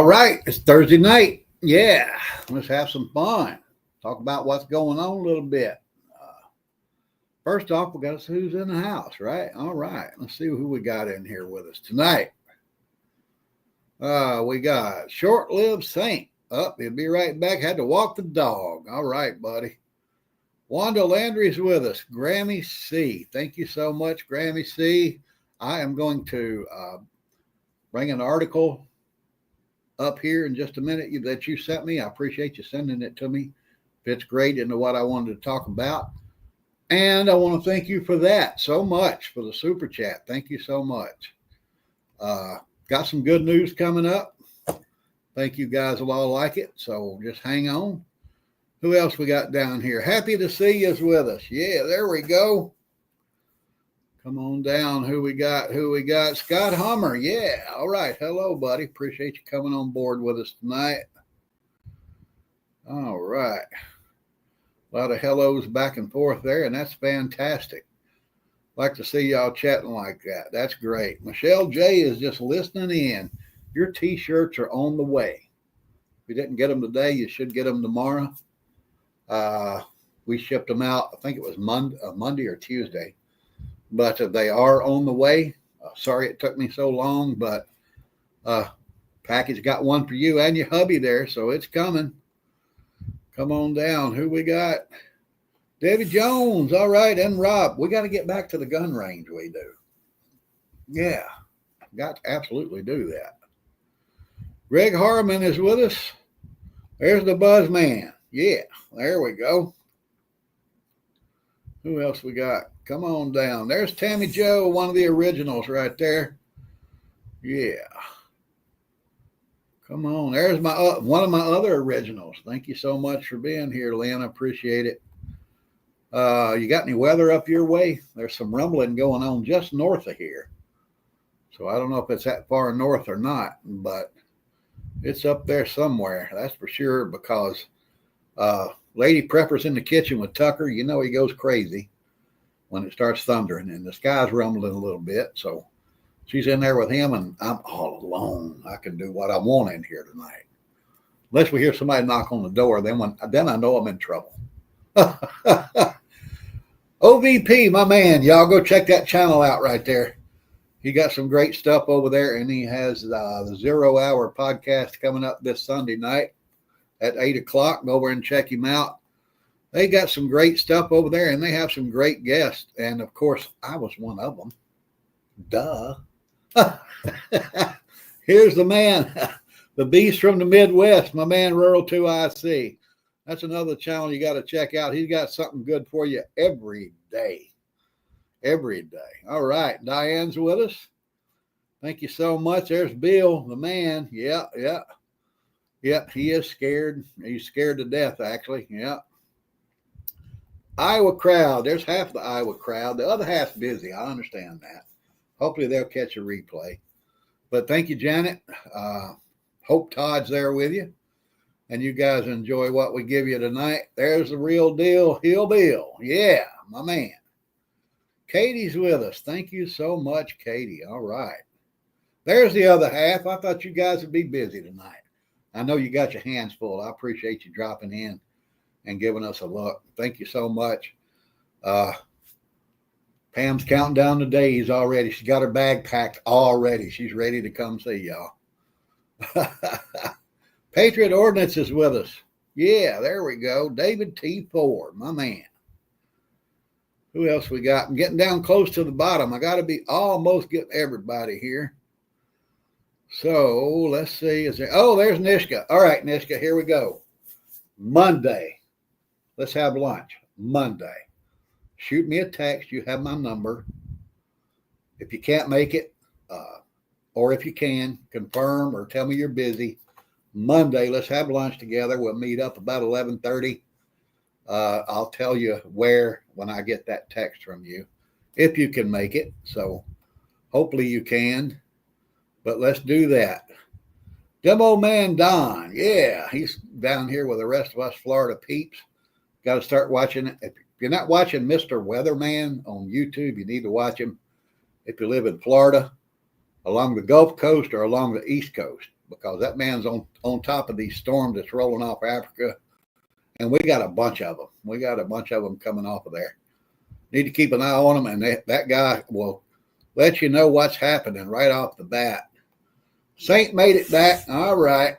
All right, it's Thursday night. Yeah, let's have some fun. Talk about what's going on a little bit. First off, we got to see who's in the house, right? All right, let's see who we got in here with us tonight. We got Short-Lived Saint. He'll be right back. Had to walk the dog. All right, buddy. Wanda Landry's with us. Grammy C. Thank you so much, Grammy C. I am going to bring an article up here in just a minute that you sent me. I appreciate you sending it to me. Fits great into what I wanted to talk about. And I want to thank you for that so much, for the super chat. Thank you so much. Got some good news coming up. Think you guys will all like it. So just hang on. Who else we got down here? Happy to see you with us. Yeah, there we go. Come on down. Who we got? Scott Hummer. Yeah. All right. Hello, buddy. Appreciate you coming on board with us tonight. All right. A lot of hellos back and forth there, and that's fantastic. Like to see y'all chatting like that. That's great. Michelle J is just listening in. Your T-shirts are on the way. If you didn't get them today, you should get them tomorrow. We shipped them out, I think it was Monday or Tuesday. But they are on the way. Sorry it took me so long, but package got one for you and your hubby there, so it's coming. Come on down. Who we got? David Jones. All right. And Rob. We got to get back to the gun range. We do. Yeah. Got to absolutely do that. Greg Harmon is with us. There's the Buzz Man. Yeah. There we go. Who else we got? Come on down. There's Tammy Joe, one of the originals right there. Yeah. Come on. There's my one of my other originals. Thank you so much for being here, Lynn. I appreciate it. You got any weather up your way? There's some rumbling going on just north of here. So I don't know if it's that far north or not, but it's up there somewhere. That's for sure, because Lady Prepper's in the kitchen with Tucker. You know he goes crazy when it starts thundering, and the sky's rumbling a little bit. So she's in there with him, and I'm all alone. I can do what I want in here tonight. Unless we hear somebody knock on the door, then I know I'm in trouble. OVP, my man. Y'all go check that channel out right there. He got some great stuff over there, and he has the 0 Hour podcast coming up this Sunday night at 8 o'clock. Go over and check him out. They got some great stuff over there, and they have some great guests. And, of course, I was one of them. Duh. Here's the man, the beast from the Midwest, my man Rural 2IC. That's another channel you got to check out. He's got something good for you every day. Every day. All right. Diane's with us. Thank you so much. There's Bill, the man. Yeah. He is scared. He's scared to death, actually. Yeah. Iowa crowd. There's half the Iowa crowd. The other half's busy. I understand that. Hopefully they'll catch a replay. But thank you, Janet. Hope Todd's there with you. And you guys enjoy what we give you tonight. There's the real deal, Hill Bill. Yeah, my man. Katie's with us. Thank you so much, Katie. All right. There's the other half. I thought you guys would be busy tonight. I know you got your hands full. I appreciate you dropping in and giving us a look. Thank you so much. Pam's counting down the days already. She's got her bag packed already. She's ready to come see y'all. Patriot Ordnance is with us. Yeah, there we go. David T. Ford, my man. Who else we got? I'm getting down close to the bottom. I got to be almost getting everybody here. So let's see. There's Nishka. All right, Nishka, here we go. Monday. Let's have lunch. Monday. Shoot me a text. You have my number. If you can't make it, or if you can, confirm or tell me you're busy. Monday, let's have lunch together. We'll meet up about 11:30. I'll tell you where when I get that text from you, if you can make it. So hopefully you can. But let's do that. Demo Man Don. Yeah, he's down here with the rest of us Florida peeps. Got to start watching it. If you're not watching Mr. Weatherman on YouTube, you need to watch him if you live in Florida, along the Gulf Coast or along the East Coast. because that man's on top of these storms that's rolling off Africa. And we got a bunch of them. We got a bunch of them coming off of there. Need to keep an eye on them, and that guy will let you know what's happening right off the bat. Saint made it back. All right.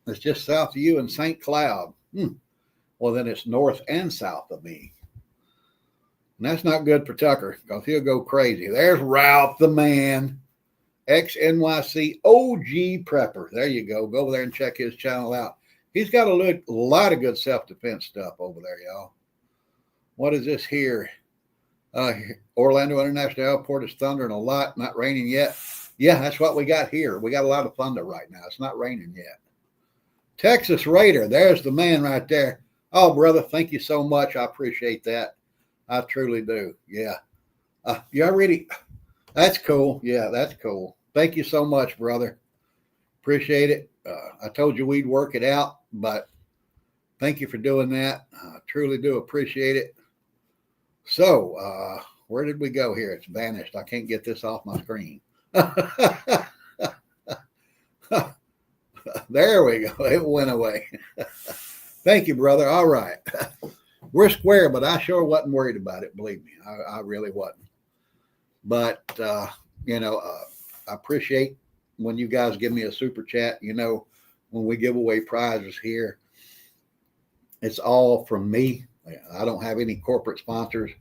It's just south of you in St. Cloud. Well, then it's north and south of me. And that's not good for Tucker because he'll go crazy. There's Ralph the man, ex-NYC OG prepper. There you go. Go over there and check his channel out. He's got a lot of good self-defense stuff over there, y'all. What is this here? Orlando International Airport is thundering a lot. Not raining yet. Yeah, that's what we got here. We got a lot of thunder right now. It's not raining yet. Texas Raider. There's the man right there. Oh, brother, thank you so much. I appreciate that. I truly do. Yeah. You already, that's cool. Yeah, that's cool. Thank you so much, brother. Appreciate it. I told you we'd work it out, but thank you for doing that. I truly do appreciate it. So, where did we go here? It's vanished. I can't get this off my screen. There we go. It went away. Thank you, brother. All right. We're square, but I sure wasn't worried about it. Believe me, I really wasn't. But, I appreciate when you guys give me a super chat. When we give away prizes here, it's all from me. I don't have any corporate sponsors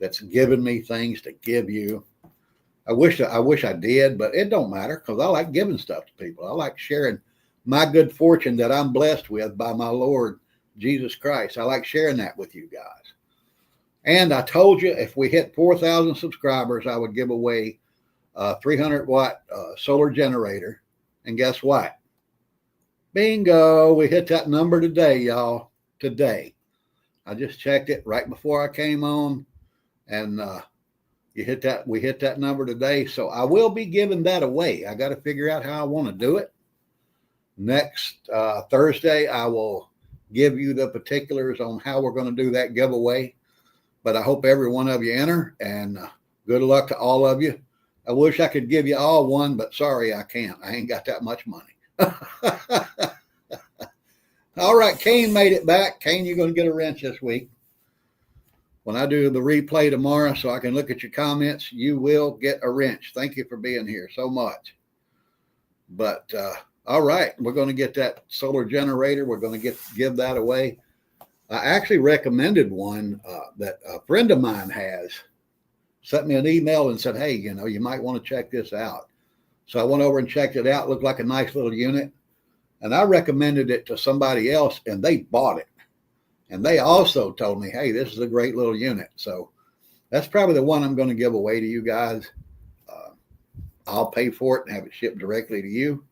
that's giving me things to give you. I wish I did, but it don't matter because I like giving stuff to people. I like sharing my good fortune that I'm blessed with by my Lord Jesus Christ. I like sharing that with you guys. And I told you if we hit 4,000 subscribers, I would give away a 300-watt solar generator. And guess what? Bingo! We hit that number today, y'all. Today. I just checked it right before I came on, and we hit that number today. So I will be giving that away. I got to figure out how I want to do it. Next Thursday, I will give you the particulars on how we're going to do that giveaway. But I hope every one of you enter, and good luck to all of you. I wish I could give you all one, but sorry, I can't. I ain't got that much money. All right, Kane made it back. Kane, you're going to get a wrench this week. When I do the replay tomorrow so I can look at your comments, you will get a wrench. Thank you for being here so much. But, all right, we're going to get that solar generator. We're going to give that away. I actually recommended one that a friend of mine has. Sent me an email and said, hey, you might want to check this out. So I went over and checked it out. It looked like a nice little unit. And I recommended it to somebody else, and they bought it. And they also told me, hey, this is a great little unit. So that's probably the one I'm going to give away to you guys. I'll pay for it and have it shipped directly to you.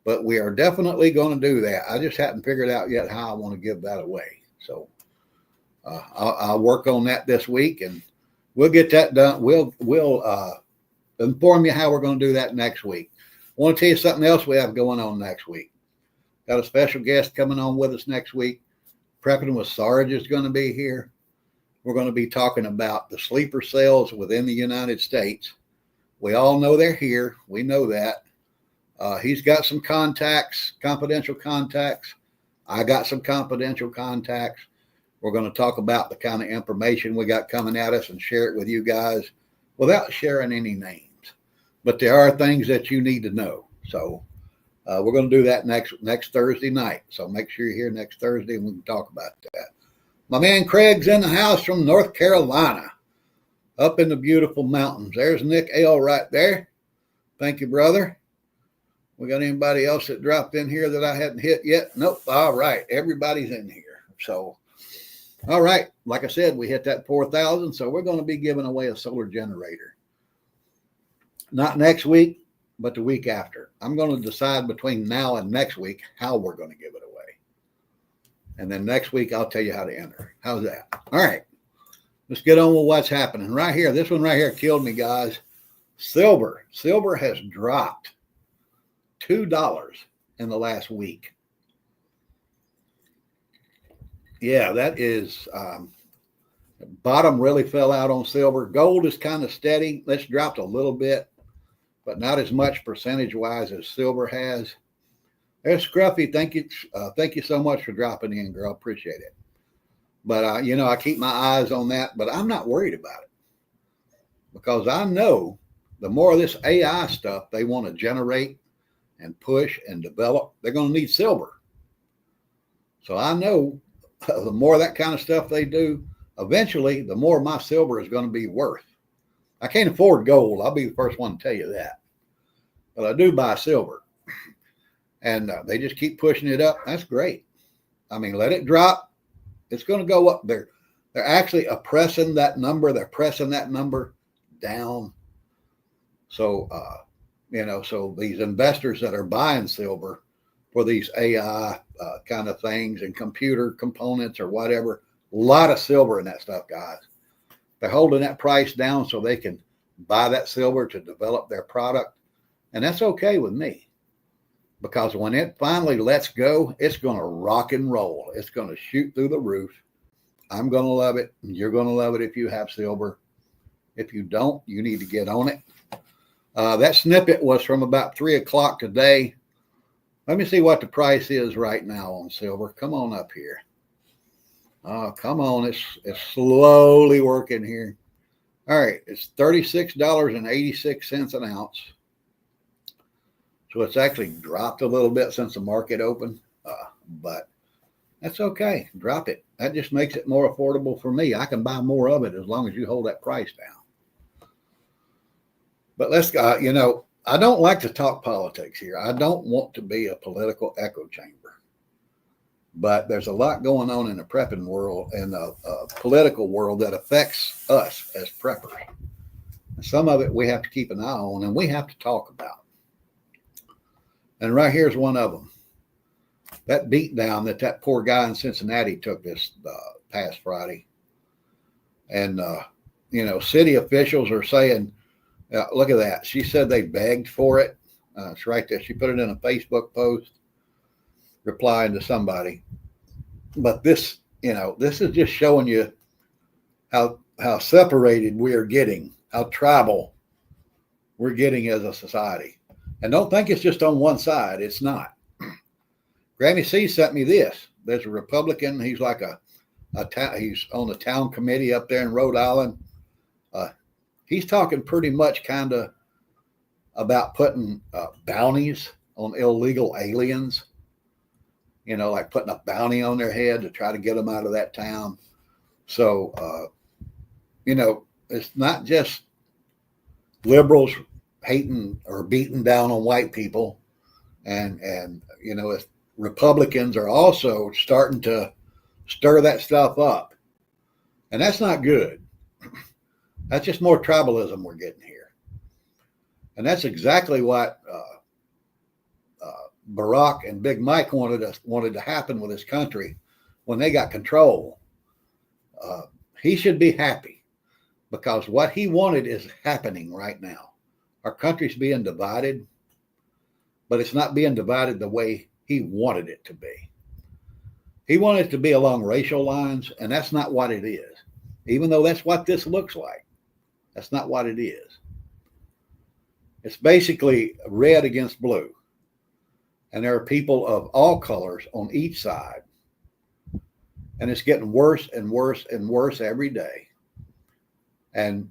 But we are definitely going to do that. I just haven't figured out yet how I want to give that away. So I'll work on that this week, and we'll get that done. We'll inform you how we're going to do that next week. I want to tell you something else we have going on next week. Got a special guest coming on with us next week. Prepping with Sarge is going to be here. We're going to be talking about the sleeper cells within the United States. We all know they're here. We know that. He's got some contacts, confidential contacts. I got some confidential contacts. We're going to talk about the kind of information we got coming at us and share it with you guys without sharing any names. But there are things that you need to know. So we're going to do that next Thursday night. So make sure you're here next Thursday and we can talk about that. My man Craig's in the house from North Carolina, up in the beautiful mountains. There's Nick L right there. Thank you, brother. We got anybody else that dropped in here that I hadn't hit yet? Nope. All right. Everybody's in here. So, all right. Like I said, we hit that 4,000. So we're going to be giving away a solar generator. Not next week, but the week after. I'm going to decide between now and next week how we're going to give it away. And then next week, I'll tell you how to enter. How's that? All right. Let's get on with what's happening. Right here. This one right here killed me, guys. Silver. Silver has dropped $2 in the last week. Yeah, that is bottom really fell out on silver. Gold is kind of steady. It's dropped a little bit. but not as much percentage-wise as silver has. There's Scruffy. Thank you so much for dropping in, girl. Appreciate it. But I keep my eyes on that, but I'm not worried about it because I know the more of this AI stuff they want to generate and push and develop, they're going to need silver. So I know the more of that kind of stuff they do, eventually, the more my silver is going to be worth. I can't afford gold. I'll be the first one to tell you that. But I do buy silver. And they just keep pushing it up. That's great. I mean, let it drop. It's going to go up. They're actually oppressing that number. They're pressing that number down. So, so these investors that are buying silver for these AI kind of things and computer components or whatever, a lot of silver in that stuff, guys. They're holding that price down so they can buy that silver to develop their product. And that's okay with me. Because when it finally lets go, it's going to rock and roll. It's going to shoot through the roof. I'm going to love it. You're going to love it if you have silver. If you don't, you need to get on it. That snippet was from about 3 o'clock today. Let me see what the price is right now on silver. Come on up here. Oh, come on. It's slowly working here. All right. It's $36.86 an ounce. So it's actually dropped a little bit since the market opened, but that's okay. Drop it. That just makes it more affordable for me. I can buy more of it as long as you hold that price down. But let's go. I don't like to talk politics here. I don't want to be a political echo chamber. But there's a lot going on in the prepping world and the political world that affects us as preppers. And some of it we have to keep an eye on and we have to talk about. And right here's one of them. That beatdown that poor guy in Cincinnati took this past Friday. And, city officials are saying, look at that. She said they begged for it. It's right there. She put it in a Facebook post replying to somebody. But this is just showing you how separated we are getting, how tribal we're getting as a society. And don't think it's just on one side. It's not. Grammy C sent me this. There's a Republican. He's like he's on the town committee up there in Rhode Island. He's talking pretty much kind of about putting bounties on illegal aliens. Like putting a bounty on their head to try to get them out of that town. So, it's not just liberals hating or beating down on white people. And Republicans are also starting to stir that stuff up. And that's not good. That's just more tribalism we're getting here. And that's exactly what Barack and Big Mike wanted to happen with this country when they got control. He should be happy because what he wanted is happening right now. Our country's being divided, but it's not being divided the way he wanted it to be. He wanted it to be along racial lines, and that's not what it is. Even though that's what this looks like, that's not what it is. It's basically red against blue. And there are people of all colors on each side. And it's getting worse and worse and worse every day. And,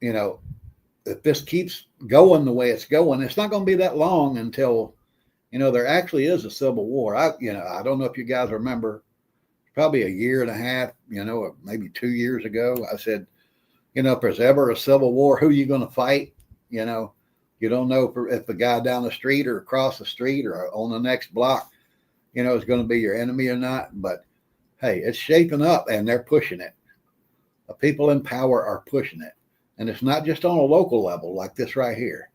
if this keeps going the way it's going, it's not going to be that long until, there actually is a civil war. I don't know if you guys remember, probably a year and a half, or maybe 2 years ago, I said, if there's ever a civil war, who are you going to fight? You don't know if the guy down the street or across the street or on the next block, is going to be your enemy or not. But hey, it's shaping up and they're pushing it. The people in power are pushing it. And it's not just on a local level like this right here.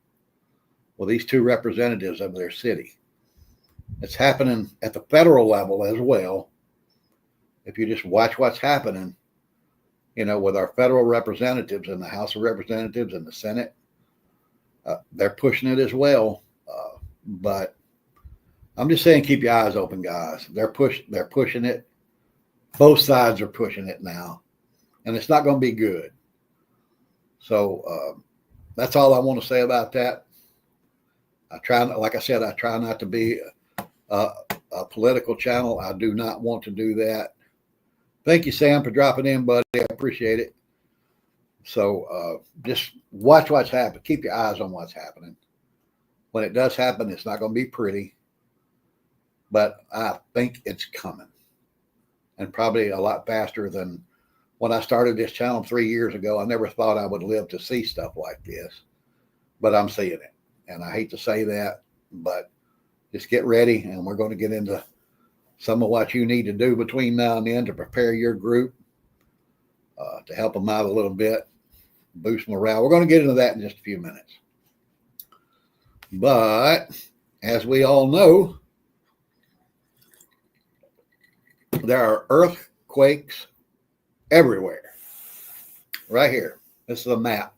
Well, these two representatives of their city. It's happening at the federal level as well. If you just watch what's happening, with our federal representatives in the House of Representatives and the Senate, they're pushing it as well. But I'm just saying, keep your eyes open, guys. They're pushing it. Both sides are pushing it now, and it's not going to be good. So that's all I want to say about that. I try, like I said, I try not to be a political channel. I do not want to do that. Thank you, Sam, for dropping in, buddy. I appreciate it. So just watch what's happening. Keep your eyes on what's happening. When it does happen, it's not going to be pretty, but I think it's coming, and probably a lot faster than when I started this channel 3 years ago. I never thought I would live to see stuff like this, but I'm seeing it. And I hate to say that, but just get ready, and we're going to get into some of what you need to do between now and then to prepare your group, to help them out a little bit, boost morale. We're going to get into that in just a few minutes. But as we all know, there are earthquakes everywhere. Right here. This is a map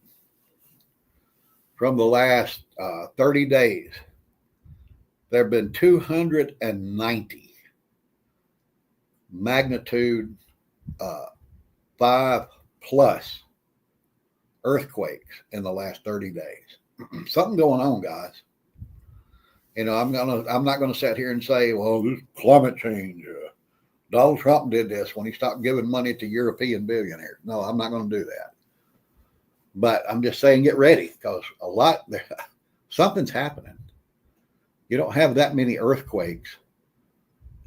from the last 30 days. There have been 290 magnitude 5+ earthquakes in the last 30 days. Something going on, guys. You know, I'm not gonna sit here and say, well, this climate change. Donald Trump did this when he stopped giving money to European billionaires. No, I'm not going to do that. But I'm just saying, get ready, because something's happening. You don't have that many earthquakes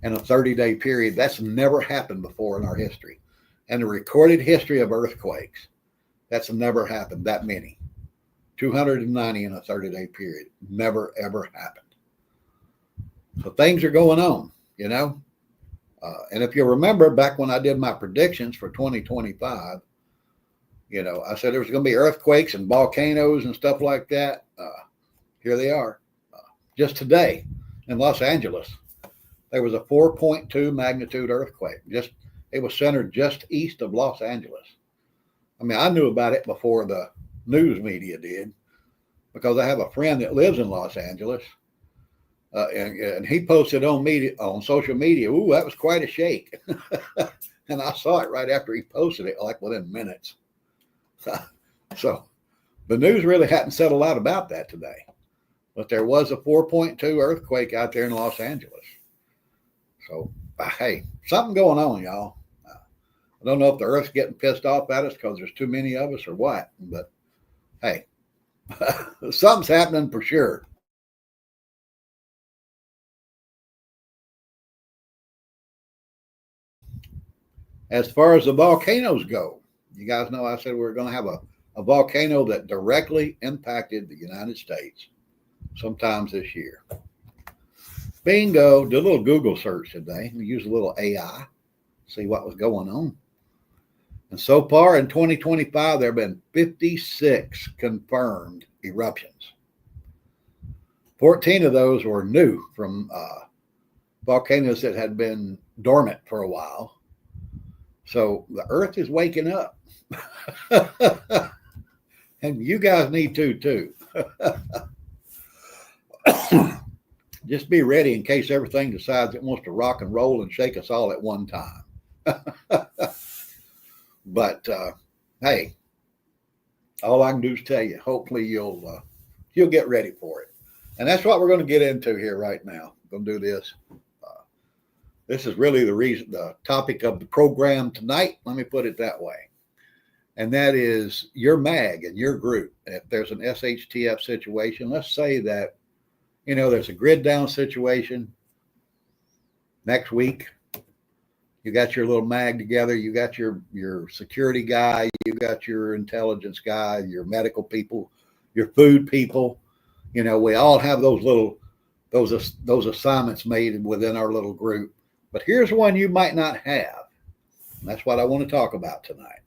in a 30-day period. That's never happened before in our history. And the recorded history of earthquakes, that's never happened, that many. 290 in a 30-day period. Never, ever happened. So things are going on, you know. And if you remember back when I did my predictions for 2025, you know, I said there was going to be earthquakes and volcanoes and stuff like that. Here they are. Just today in Los Angeles, there was a 4.2 magnitude earthquake. It was centered just east of Los Angeles. I mean, I knew about it before the news media did, because I have a friend that lives in Los Angeles. And he posted on social media, ooh, that was quite a shake. And I saw it right after he posted it, like within minutes. So the news really hadn't said a lot about that today. But there was a 4.2 earthquake out there in Los Angeles. So, hey, something going on, y'all. I don't know if the earth's getting pissed off at us because there's too many of us or what. But, hey, something's happening for sure. As far as the volcanoes go, you guys know I said we were going to have a volcano that directly impacted the United States sometimes this year. Bingo. Did a little Google search today. We used a little AI, see what was going on. And so far in 2025, there have been 56 confirmed eruptions. 14 of those were new from volcanoes that had been dormant for a while. So the earth is waking up. And you guys need to too. Just be ready in case everything decides it wants to rock and roll and shake us all at one time. But hey, all I can do is tell you, hopefully you'll get ready for it. And that's what we're going to get into here right now. We're going to do this. This is really the topic of the program tonight. Let me put it that way. And that is your mag and your group. If there's an SHTF situation, let's say that, you know, there's a grid down situation next week. You got your little mag together. You got your security guy. You got your intelligence guy, your medical people, your food people. You know, we all have those assignments made within our little group. But here's one you might not have. And that's what I want to talk about tonight.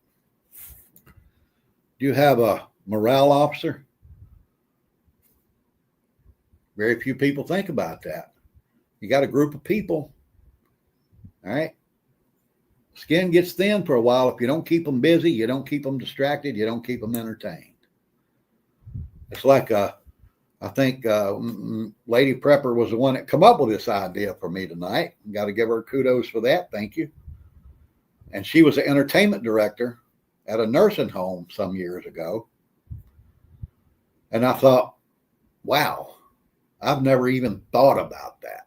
Do you have a morale officer? Very few people think about that. You got a group of people, all right? Skin gets thin for a while if you don't keep them busy, you don't keep them distracted, you don't keep them entertained. It's like I think Lady Prepper was the one that come up with this idea for me tonight. Got to give her kudos for that. Thank you. And she was the entertainment director at a nursing home some years ago. And I thought, wow, I've never even thought about that.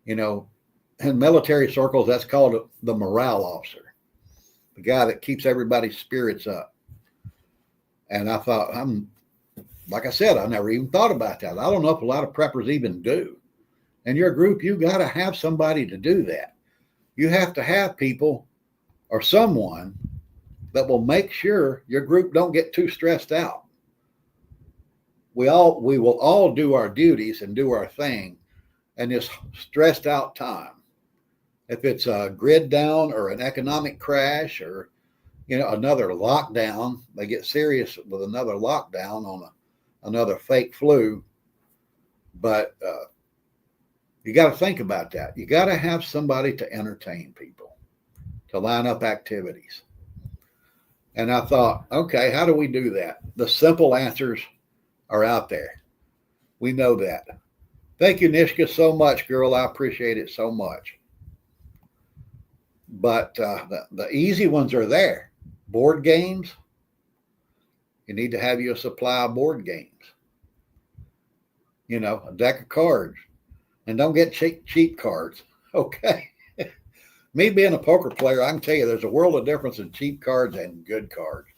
You know, in military circles, that's called the morale officer, the guy that keeps everybody's spirits up. And I thought, like I said, I never even thought about that. I don't know if a lot of preppers even do. In your group, you got to have somebody to do that. You have to have people or someone that will make sure your group don't get too stressed out. We will all do our duties and do our thing in this stressed out time. If it's a grid down or an economic crash or another lockdown, they get serious with another lockdown on another fake flu. But you got to think about that. You got to have somebody to entertain people, to line up activities. And I thought, okay, how do we do that? The simple answers are out there. We know that. Thank you, Nishka, so much, girl. I appreciate it so much. But the easy ones are there. Board games. You need to have you a supply of board games. A deck of cards. And don't get cheap cards. Okay. Me being a poker player, I can tell you there's a world of difference in cheap cards and good cards.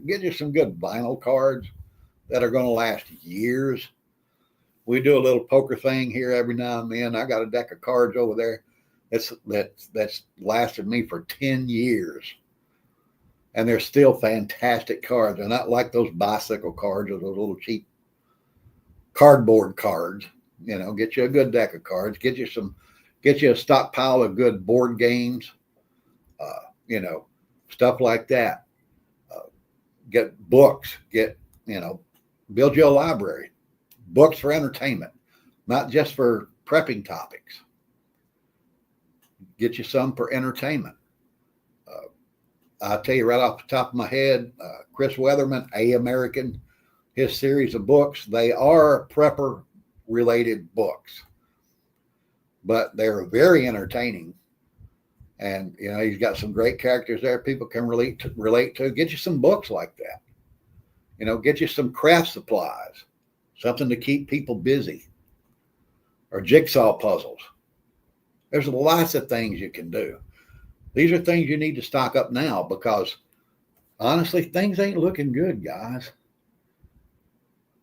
Get you some good vinyl cards that are going to last years. We do a little poker thing here every now and then. I got a deck of cards over there that's lasted me for 10 years. And they're still fantastic cards. They're not like those bicycle cards or those little cheap cardboard cards. Get you a good deck of cards. Get you a stockpile of good board games. Stuff like that. Get books. Build you a library. Books for entertainment, not just for prepping topics. Get you some for entertainment. I'll tell you right off the top of my head, Chris Weatherman, A American, his series of books, they are prepper related books, but they're very entertaining. And, he's got some great characters there people can relate to. Get you some books like that. Get you some craft supplies, something to keep people busy, or jigsaw puzzles. There's lots of things you can do. These are things you need to stock up now because, honestly, things ain't looking good, guys.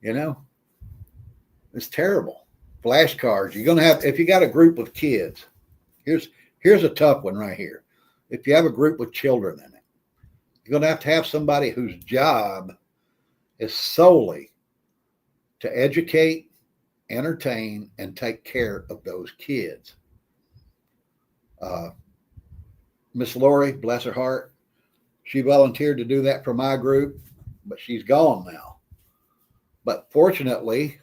It's terrible. Flashcards. You're going to have, if you got a group of kids, here's a tough one right here. If you have a group with children in it, you're going to have somebody whose job is solely to educate, entertain, and take care of those kids. Miss Lori, bless her heart, she volunteered to do that for my group, but she's gone now. But fortunately,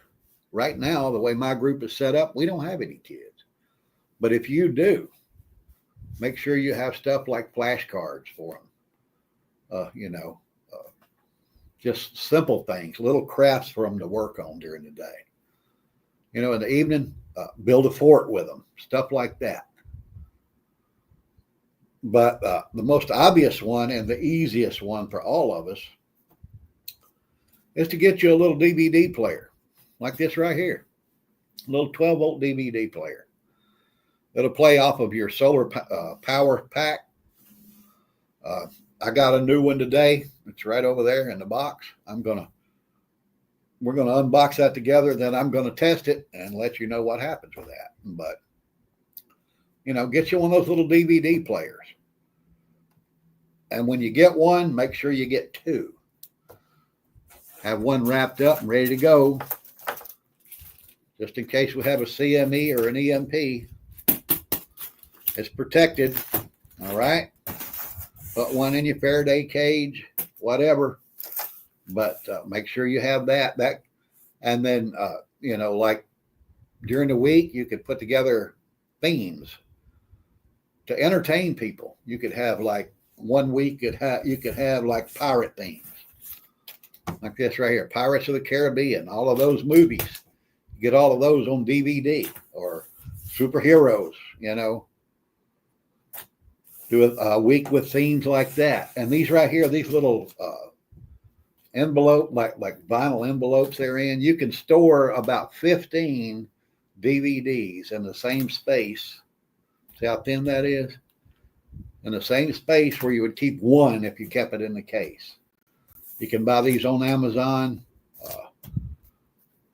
right now, the way my group is set up, we don't have any kids. But if you do, make sure you have stuff like flashcards for them. Just simple things, little crafts for them to work on during the day. In the evening, build a fort with them, stuff like that. But the most obvious one and the easiest one for all of us is to get you a little DVD player like this right here, a little 12-volt DVD player. It'll play off of your solar power pack. I got a new one today. It's right over there in the box. We're going to unbox that together. Then I'm going to test it and let you know what happens with that. But, get you one of those little DVD players. And when you get one, make sure you get two. Have one wrapped up and ready to go. Just in case we have a CME or an EMP. It's protected. All right. Put one in your Faraday cage, whatever. But make sure you have that. And then, like during the week, you could put together themes to entertain people. You could have like 1 week, you could have like pirate themes. Like this right here, Pirates of the Caribbean, all of those movies. You get all of those on DVD or superheroes, Do a week with themes like that. And these right here, these little envelope, like vinyl envelopes they're in. You can store about 15 DVDs in the same space. See how thin that is? In the same space where you would keep one if you kept it in the case. You can buy these on Amazon.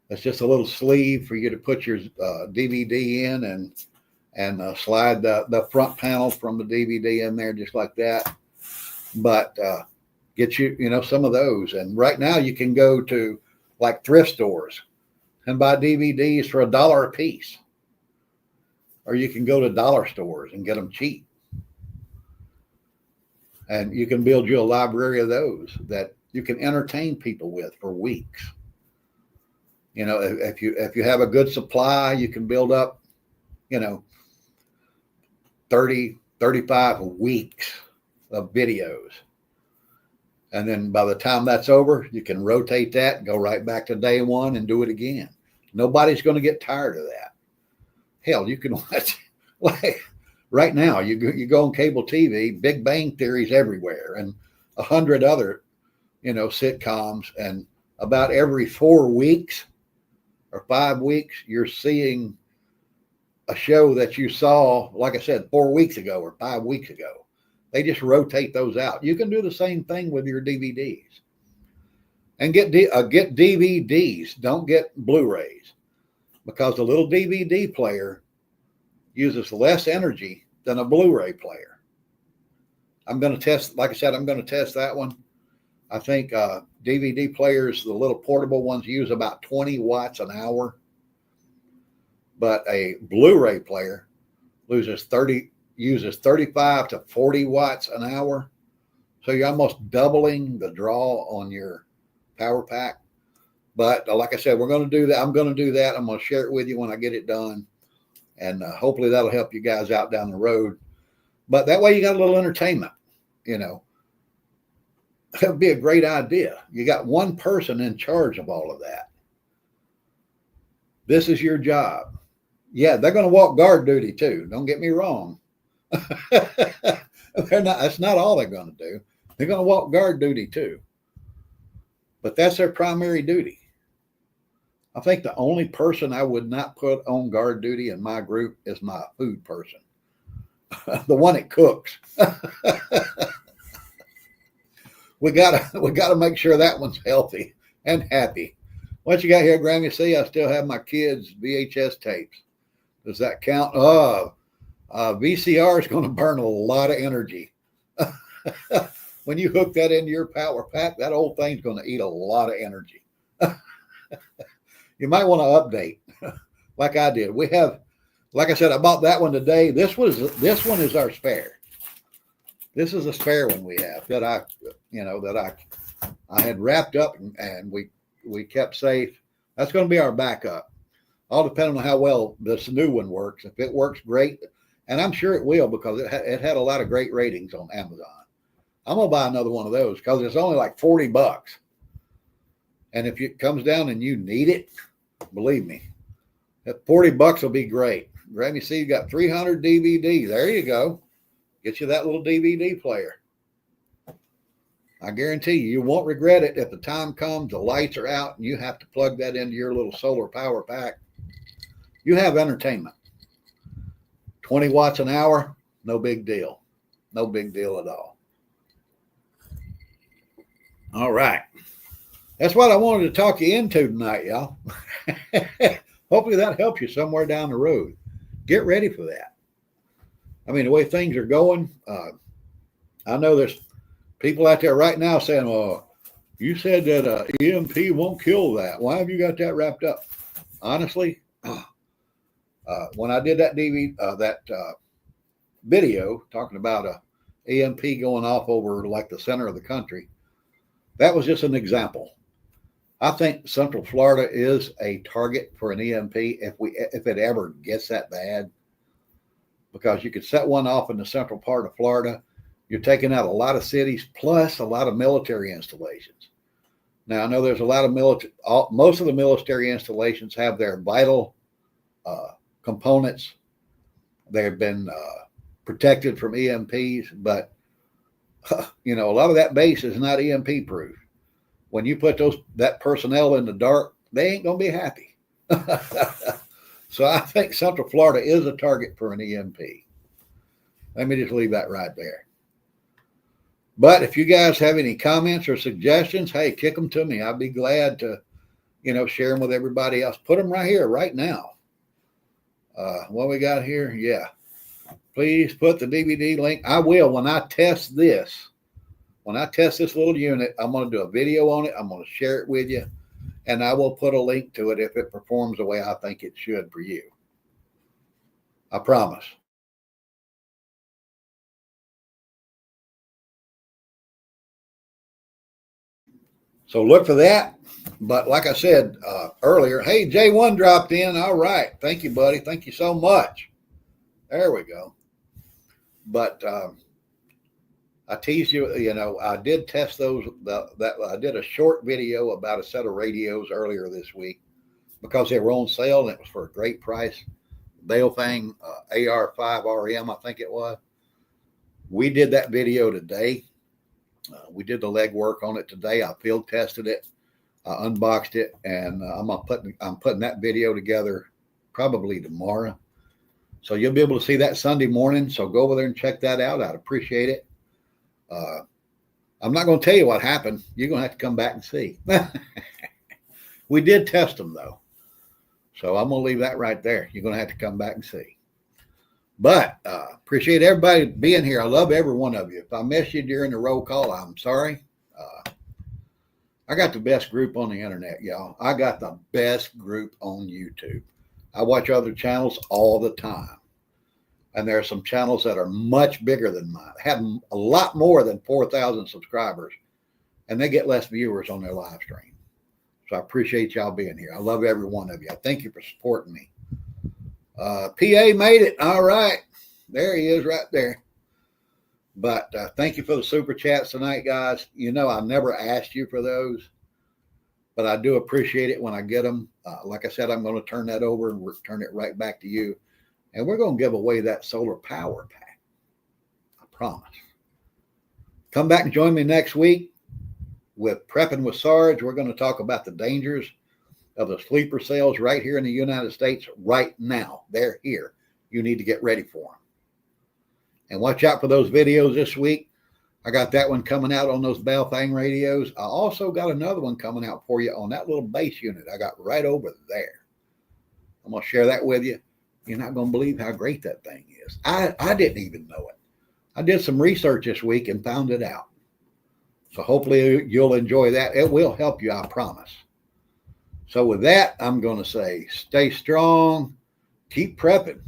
It's just a little sleeve for you to put your DVD in and slide the front panel from the DVD in there just like that. But get you some of those. And right now you can go to like thrift stores and buy DVDs for $1 a piece. Or you can go to dollar stores and get them cheap. And you can build you a library of those that you can entertain people with for weeks. If you have a good supply, you can build up, 30, 35 weeks of videos. And then by the time that's over, you can rotate that and go right back to day one and do it again. Nobody's going to get tired of that. Hell, you can watch, like right now, you go on cable TV, Big Bang Theory's everywhere, and 100 other, sitcoms. And about every 4 weeks or 5 weeks, you're seeing a show that you saw, like I said, 4 weeks ago or 5 weeks ago. They just rotate those out. You can do the same thing with your DVDs. And get DVDs. Don't get Blu-rays, because a little DVD player uses less energy than a Blu-ray player. I'm going to test, like I said, I'm going to test that one. I think DVD players, the little portable ones, use about 20 watts an hour. But a Blu-ray player uses 35 to 40 watts an hour. So you're almost doubling the draw on your power pack. But like I said, we're going to do that. I'm going to do that. I'm going to share it with you when I get it done. And hopefully that'll help you guys out down the road. But that way you got a little entertainment, That'd be a great idea. You got one person in charge of all of that. This is your job. Yeah, they're going to walk guard duty too. Don't get me wrong. That's not all they're going to do. They're going to walk guard duty too. But that's their primary duty. I think the only person I would not put on guard duty in my group is my food person. The one that cooks. We gotta make sure that one's healthy and happy. What you got here, Grammy? See, I still have my kids' VHS tapes. Does that count? VCR is going to burn a lot of energy. When you hook that into your power pack, that old thing's going to eat a lot of energy. You might want to update, like I did. We have, like I said, I bought that one today. This one is our spare. This is a spare one we have that I had wrapped up and we kept safe. That's going to be our backup. All depending on how well this new one works. If it works great, and I'm sure it will, because it had a lot of great ratings on Amazon. I'm going to buy another one of those because it's only like $40. And if it comes down and you need it, believe me, that $40 will be great. Grammy, see, you got 300 DVDs. There you go. Get you that little DVD player. I guarantee you won't regret it. If the time comes, the lights are out, and you have to plug that into your little solar power pack. You have entertainment. 20 watts an hour, no big deal. No big deal at all. All right. That's what I wanted to talk you into tonight, y'all. Hopefully that helps you somewhere down the road. Get ready for that. I mean, the way things are going, I know there's people out there right now saying, "Oh, you said that EMP won't kill that. Why have you got that wrapped up?" Honestly, when I did that video talking about a EMP going off over like the center of the country, that was just an example. I think Central Florida is a target for an EMP if it ever gets that bad, because you could set one off in the central part of Florida. You're taking out a lot of cities plus a lot of military installations. Now, I know there's a lot of most of the military installations have their vital components. They've been protected from EMPs, but a lot of that base is not EMP proof. when you put that personnel in the dark, they ain't going to be happy. So I think Central Florida is a target for an EMP. Let me just leave that right there. But if you guys have any comments or suggestions, hey, kick them to me. I'd be glad to, share them with everybody else. Put them right here, right now. What we got here? Yeah. Please put the DVD link. I will when I test this. When I test this little unit, I'm going to do a video on it. I'm going to share it with you. And I will put a link to it if it performs the way I think it should for you. I promise. So look for that. But like I said earlier, hey, J1 dropped in. All right. Thank you, buddy. Thank you so much. There we go. But I teased you, I did test those. I did a short video about a set of radios earlier this week because they were on sale and it was for a great price. Baofeng AR5RM, I think it was. We did that video today. We did the legwork on it today. I field tested it, I unboxed it, and I'm putting that video together probably tomorrow. So you'll be able to see that Sunday morning. So go over there and check that out. I'd appreciate it. I'm not going to tell you what happened. You're going to have to come back and see. We did test them, though. So I'm going to leave that right there. You're going to have to come back and see. But appreciate everybody being here. I love every one of you. If I missed you during the roll call, I'm sorry. I got the best group on the internet, y'all. I got the best group on YouTube. I watch other channels all the time. And there are some channels that are much bigger than mine, have a lot more than 4,000 subscribers, and they get less viewers on their live stream. So I appreciate y'all being here. I love every one of you. I thank you for supporting me. PA made it. All right. There he is right there. But thank you for the super chats tonight, guys. I never asked you for those, but I do appreciate it when I get them. Like I said, I'm going to turn that over and return it right back to you. And we're going to give away that solar power pack. I promise. Come back and join me next week with Prepping with Sarge. We're going to talk about the dangers of the sleeper cells right here in the United States right now. They're here. You need to get ready for them. And watch out for those videos this week. I got that one coming out on those Baofeng radios. I also got another one coming out for you on that little base unit I got right over there. I'm going to share that with you. You're not going to believe how great that thing is. I didn't even know it. I did some research this week and found it out. So hopefully you'll enjoy that. It will help you, I promise. So with that, I'm going to say stay strong, keep prepping.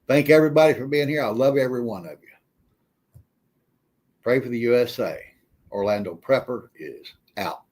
Thank everybody for being here. I love every one of you. Pray for the USA. Orlando Prepper is out.